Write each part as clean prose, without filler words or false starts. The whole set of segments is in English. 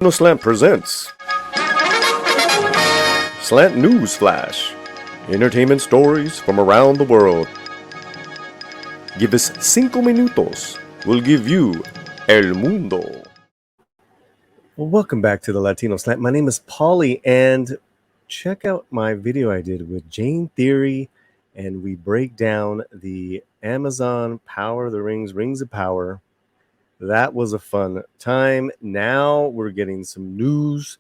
Latino Slant presents Slant News Flash. Entertainment stories from around the world. Give us 5 minutos. We'll give you El Mundo. Well, welcome back to the Latino Slant. My name is Paulie, and check out my video I did with Jane Theory, and we break down the Amazon Power of the Rings, Rings of Power. That was a fun time. Now we're getting some news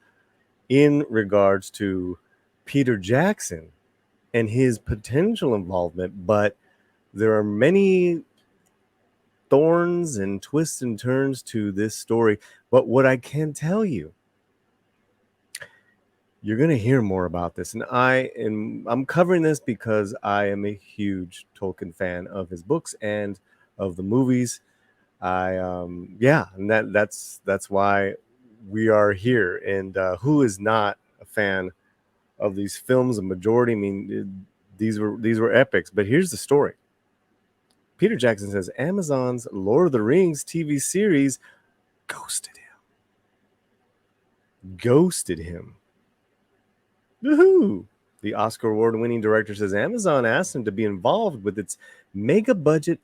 in regards to Peter Jackson and his potential involvement, but there are many thorns and twists and turns to this story. But what I can tell you, you're going to hear more about this, and I'm covering this because I am a huge Tolkien fan of his books and of the movies. And that's why we are here. And who is not a fan of these films? A majority. I mean, these were epics. But here's the story. Peter Jackson says Amazon's Lord of the Rings TV series ghosted him. Woohoo! The Oscar award-winning director says Amazon asked him to be involved with its mega-budget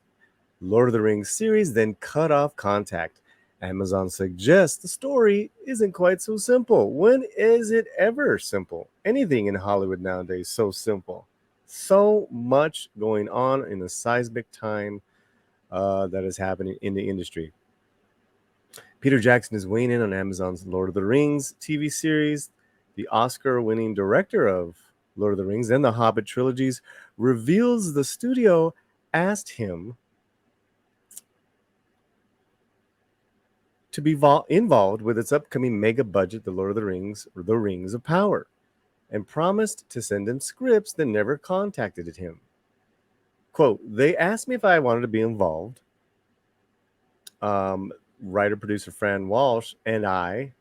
Lord of the Rings series, then cut off contact. Amazon suggests the story isn't quite so simple. When is it ever simple? Anything in Hollywood nowadays so simple. So much going on in a seismic time that is happening in the industry. Peter Jackson is weighing in on Amazon's Lord of the Rings TV series. The Oscar-winning director of Lord of the Rings and the Hobbit trilogies reveals the studio asked him to be involved with its upcoming mega budget, The Lord of the Rings, or The Rings of Power, and promised to send him scripts that never contacted him. Quote, they asked me if I wanted to be involved. Writer-producer Fran Walsh and I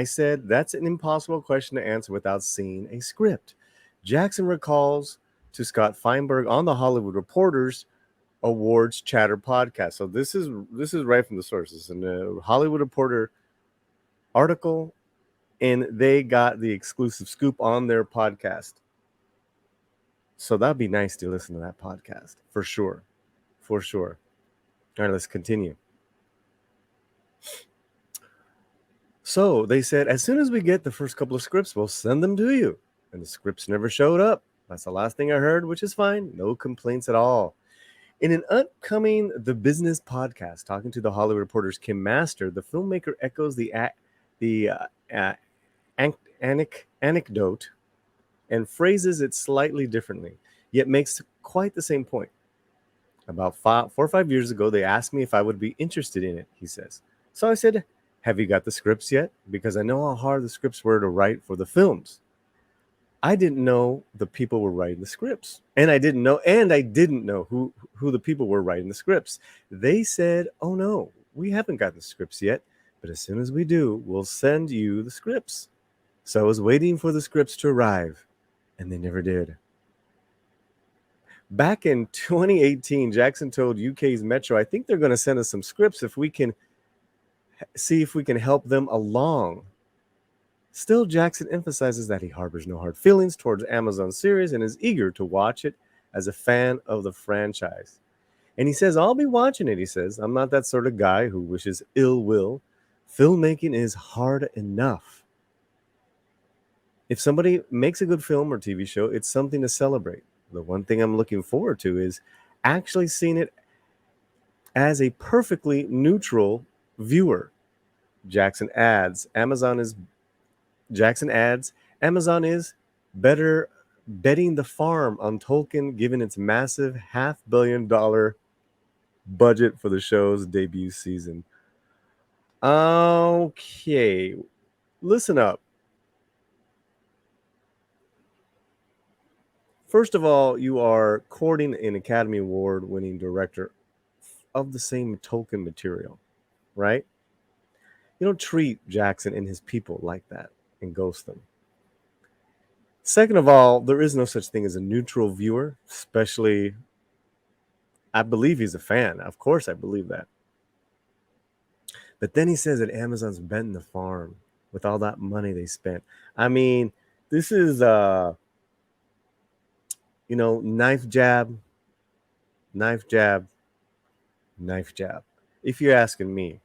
said, that's an impossible question to answer without seeing a script. Jackson recalls to Scott Feinberg on the Hollywood Reporter's Awards Chatter podcast. So this is right from the sources, in the Hollywood Reporter article, and they got the exclusive scoop on their podcast. So that'd be nice to listen to that podcast for sure. All right, let's continue. So they said, as soon as we get the first couple of scripts, we'll send them to you. And the scripts never showed up. That's the last thing I heard, which is fine. No complaints at all. In an upcoming The Business podcast, talking to the Hollywood Reporter's Kim Master, the filmmaker echoes the anecdote and phrases it slightly differently, yet makes quite the same point. About 4 or 5 years ago, they asked me if I would be interested in it, he says. So I said, have you got the scripts yet? Because I know how hard the scripts were to write for the films. I didn't know the people were writing the scripts. And I didn't know who the people were writing the scripts. They said, oh no, we haven't got the scripts yet. But as soon as we do, we'll send you the scripts. So I was waiting for the scripts to arrive, and they never did. Back in 2018, Jackson told UK's Metro, I think they're going to send us some scripts if we can see if we can help them along. Still, Jackson emphasizes that he harbors no hard feelings towards Amazon series and is eager to watch it as a fan of the franchise. And he says, I'll be watching it, he says. I'm not that sort of guy who wishes ill will. Filmmaking is hard enough. If somebody makes a good film or TV show, it's something to celebrate. The one thing I'm looking forward to is actually seeing it as a perfectly neutral viewer. Jackson adds, Amazon is better betting the farm on Tolkien given its massive $500 million budget for the show's debut season. Okay, listen up. First of all, you are courting an Academy Award-winning director of the same Tolkien material, right? You don't treat Jackson and his people like that and ghost them. Second of all, there is no such thing as a neutral viewer, especially, I believe he's a fan. Of course, I believe that. But then he says that Amazon's betting the farm. with all that money they spent. I mean, this is knife jab, knife jab, knife jab. If you're asking me,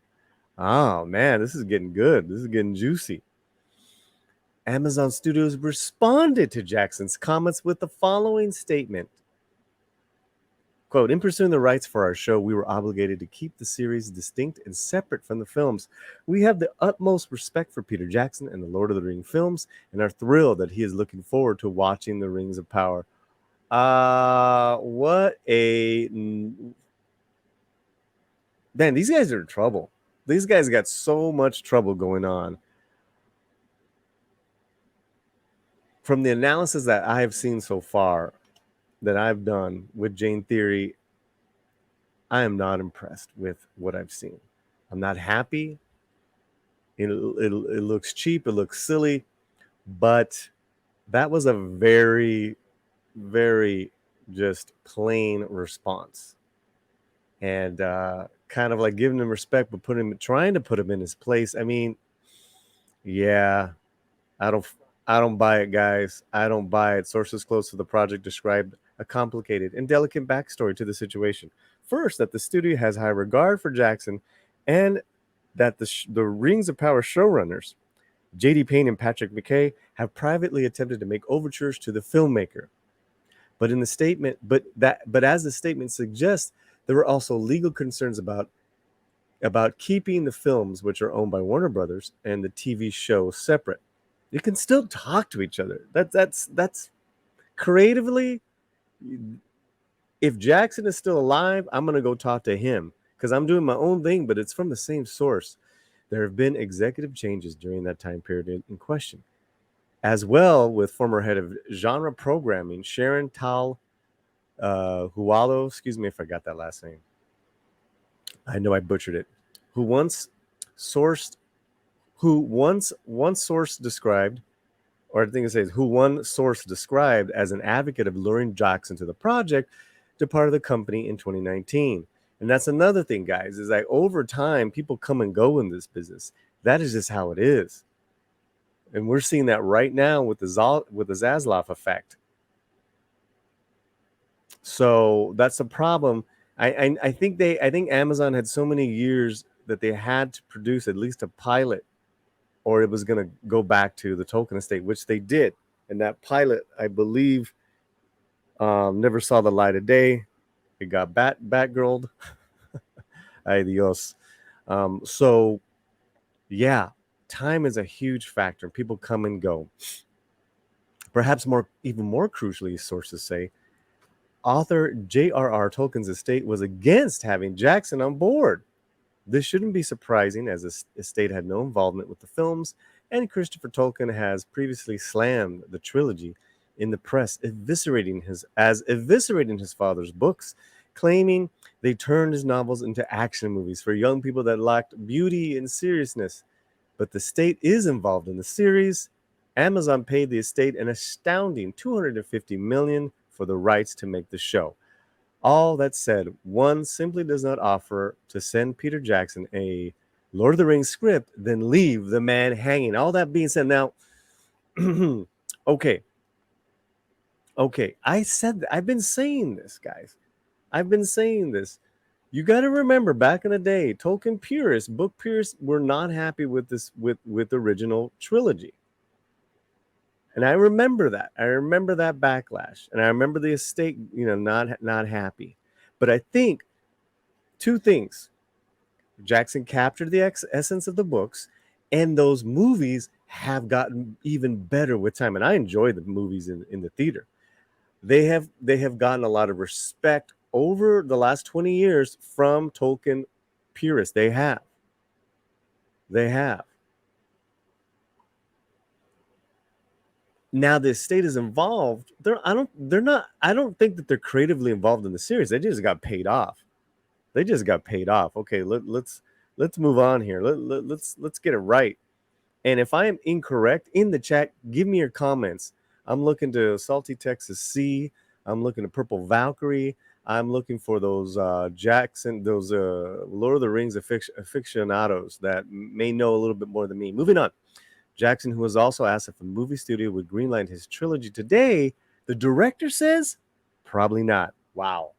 oh man, this is getting good. This is getting juicy. Amazon Studios responded to Jackson's comments with the following statement. Quote, in pursuing the rights for our show, we were obligated to keep the series distinct and separate from the films. We have the utmost respect for Peter Jackson and the Lord of the Rings films and are thrilled that he is looking forward to watching the Rings of Power. What a... Man, these guys are in trouble. These guys got so much trouble going on. From the analysis that I have seen so far, that I've done with Jane Theory, I am not impressed with what I've seen. I'm not happy. It looks cheap. It looks silly. But that was a very, very just plain response. And kind of like giving him respect, but trying to put him in his place. I mean, yeah, I don't buy it, guys. I don't buy it. Sources close to the project described a complicated and delicate backstory to the situation. First, that the studio has high regard for Jackson, and that the Rings of Power showrunners, J.D. Payne and Patrick McKay, have privately attempted to make overtures to the filmmaker. But in the statement, but as the statement suggests, there were also legal concerns about keeping the films, which are owned by Warner Brothers, and the TV show separate. You can still talk to each other. That's creatively. If Jackson is still alive, I'm gonna go talk to him because I'm doing my own thing, but it's from the same source. There have been executive changes during that time period in question, as well with former head of genre programming Sharon Tal Hualo. Excuse me if I got that last name. I know I butchered it. Who once source described, or I think it says, who one source described as an advocate of luring Jackson to the project, departed the company in 2019. And that's another thing, guys, is like over time, people come and go in this business. That is just how it is. And we're seeing that right now with the Zaslav effect. So that's a problem. I think Amazon had so many years that they had to produce at least a pilot, or it was going to go back to the Tolkien estate, which they did. And that pilot, I believe, never saw the light of day. It got Batgirled. Ay Dios. So, yeah, time is a huge factor. People come and go. Perhaps even more crucially, sources say, author J.R.R. Tolkien's estate was against having Jackson on board. This shouldn't be surprising, as the estate had no involvement with the films, and Christopher Tolkien has previously slammed the trilogy in the press, eviscerating his father's books, claiming they turned his novels into action movies for young people that lacked beauty and seriousness. But the state is involved in the series. Amazon paid the estate an astounding $250 million for the rights to make the show. All that said, one simply does not offer to send Peter Jackson a Lord of the Rings script, then leave the man hanging. All that being said, now, okay, I've been saying this, guys. I've been saying this. You got to remember, back in the day, Tolkien purists, book purists, were not happy with the original trilogy. And I remember that. I remember that backlash, and I remember the estate, not happy. But I think two things: Jackson captured the essence of the books, and those movies have gotten even better with time. And I enjoy the movies in the theater. They have gotten a lot of respect over the last 20 years from Tolkien purists. They have. Now the estate is involved. I don't think that they're creatively involved in the series. They just got paid off. Okay, let's move on here. Let's get it right. And if I am incorrect, in the chat, give me your comments. I'm looking to Salty Texas C. I'm looking to Purple Valkyrie. I'm looking for those Jackson, those Lord of the Rings aficionados that may know a little bit more than me. Moving on. Jackson, who was also asked if a movie studio would greenlight his trilogy today, the director says probably not. Wow.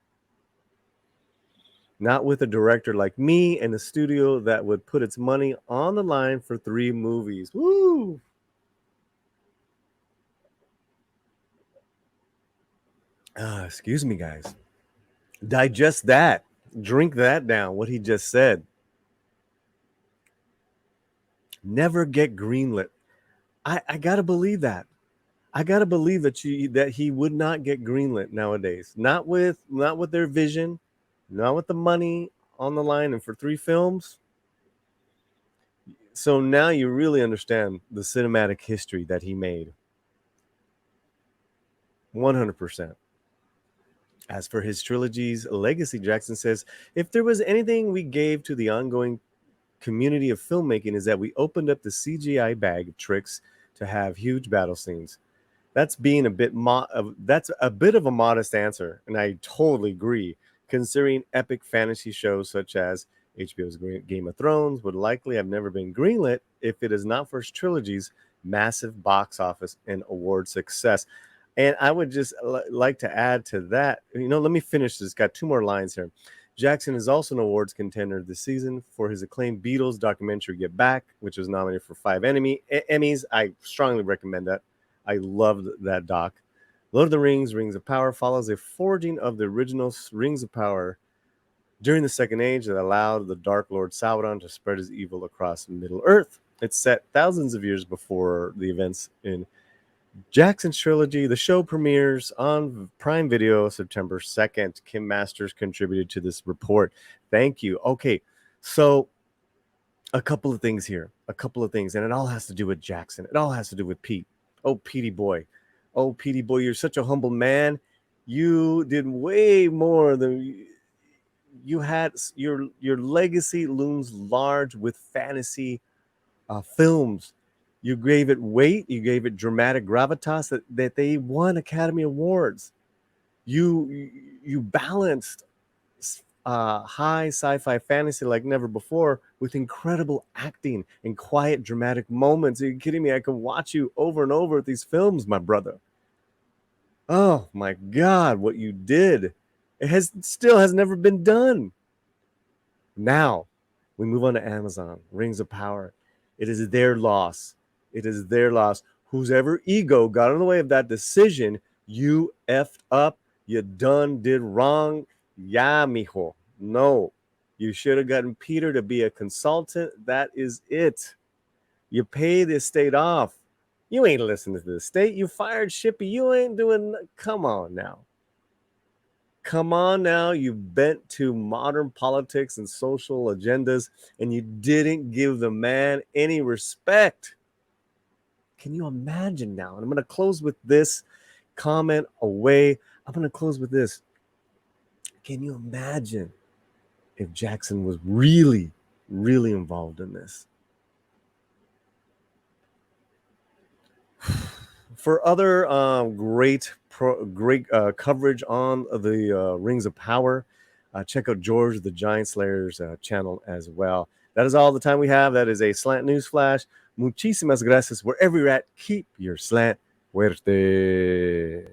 Not with a director like me and a studio that would put its money on the line for 3 movies. Woo! Excuse me, guys. Digest that. Drink that down, what he just said. Never get greenlit. I gotta believe that. I gotta believe that he would not get greenlit nowadays. Not with their vision, not with the money on the line, and for 3 films. So now you really understand the cinematic history that he made. 100%. As for his trilogy's legacy, Jackson says, if there was anything we gave to the ongoing community of filmmaking is that we opened up the CGI bag of tricks to have huge battle scenes. That's being a bit that's a bit of a modest answer, and I totally agree, considering epic fantasy shows such as HBO's Game of Thrones would likely have never been greenlit if it is not for his trilogy's massive box office and award success. And I would just like to add to that, let me finish this. Got 2 more lines here. Jackson is also an awards contender this season for his acclaimed Beatles documentary Get Back, which was nominated for 5 Emmys. I strongly recommend that. I loved that doc. Lord of the Rings, Rings of Power follows a forging of the original Rings of Power during the Second Age that allowed the Dark Lord Sauron to spread his evil across Middle-earth. It's set thousands of years before the events in Jackson's trilogy. The show premieres on Prime Video September 2nd. Kim Masters contributed to this report. Thank you. Okay, so a couple of things here. And it all has to do with Jackson. It all has to do with Pete. Oh, Petey boy. Oh, Petey boy, you're such a humble man. You did way more than you had. Your legacy looms large with fantasy films. You gave it weight. You gave it dramatic gravitas that they won Academy Awards. You balanced high sci-fi fantasy like never before with incredible acting and quiet dramatic moments. Are you kidding me? I can watch you over and over at these films, my brother. Oh my God, what you did. It still has never been done. Now, we move on to Amazon, Rings of Power. It is their loss. It is their loss. Whoever ego got in the way of that decision, you effed up. You did wrong. Yeah, mijo. No. You should have gotten Peter to be a consultant. That is it. You pay the estate off. You ain't listening to the state. You fired Shippy. You ain't doing. Come on now. Come on now. You bent to modern politics and social agendas, and you didn't give the man any respect. Can you imagine now? And I'm going to close with this comment away. I'm going to close with this. Can you imagine if Jackson was really, really involved in this? For other great coverage on the Rings of Power, check out George the Giant Slayer's channel as well. That is all the time we have. That is a Slant News Flash. Muchísimas gracias. Wherever you're at, keep your slant fuerte.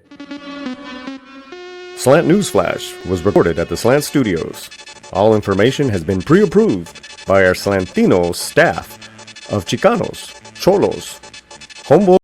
Slant News Flash was recorded at the Slant Studios. All information has been pre-approved by our Slantino staff of Chicanos, Cholos, Homeboys,